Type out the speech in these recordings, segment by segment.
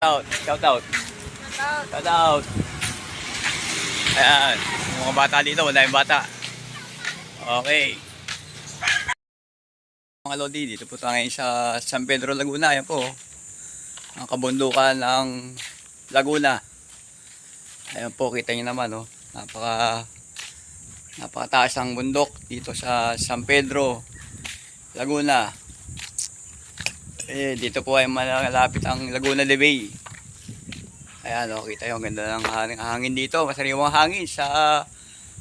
Shout out. Shout out. Ayan, yung mga bata dito, wala yung bata. Okay. Mga Lodi, dito po tayo ngayon sa San Pedro, Laguna. Ayan po, ang kabundukan ng Laguna. Ayan po, kita nyo naman, oh. Napakataas ang bundok dito sa San Pedro, Laguna. Dito po ay malapit ang Laguna de Bay. Ayan, oh, kita nyo, ang ganda ng hangin dito. Masariwang hangin sa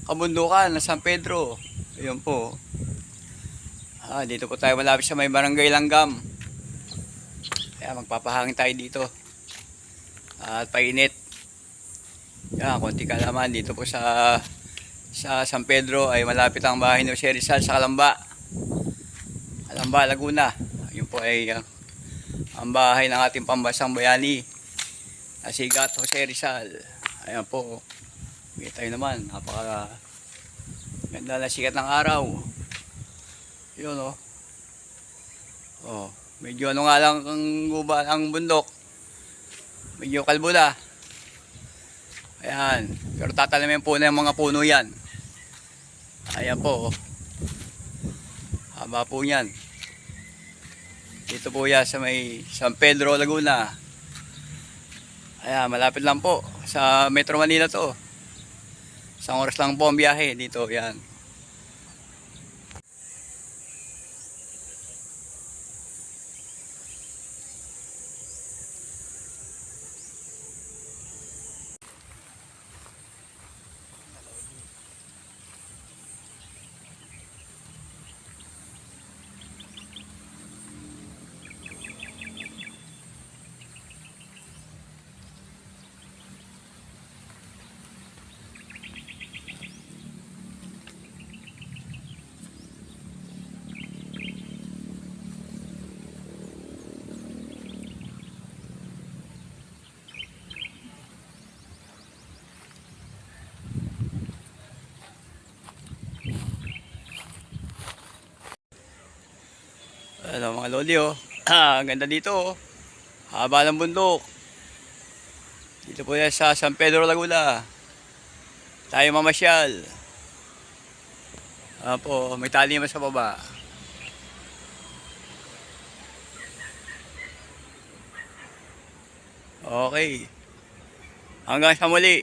kabundukan ng San Pedro. Ayun po. Dito po tayo malapit sa may Barangay Langgam. Kaya magpapahangin tayo dito. At painit. Yan, konti ka naman dito po sa San Pedro ay malapit ang bahay ni Jose Rizal sa Calamba, Laguna. Yun po ay ang bahay ng ating pambansang bayani na si Gat Jose Rizal. Ayan po. Kita nyo naman, napaka ganda na sikat ng araw. Yun, oh. Oh, medyo ano nga lang ang bundok. Medyo kalbo na. Ayan, pero tatalamin po na yung mga puno yan. Ayan po, oh. Haba po yan. Dito po yan sa may San Pedro, Laguna. Ayan, malapit lang po sa Metro Manila to. Isang oras lang po ang biyahe dito, yan. Ano mga loli, oh. Ang ganda dito, oh. Haba ng bundok. Dito po yan sa San Pedro, Laguna. Tayo mamasyal. Po, may tali naman sa baba. Okay. Hanggang sa muli.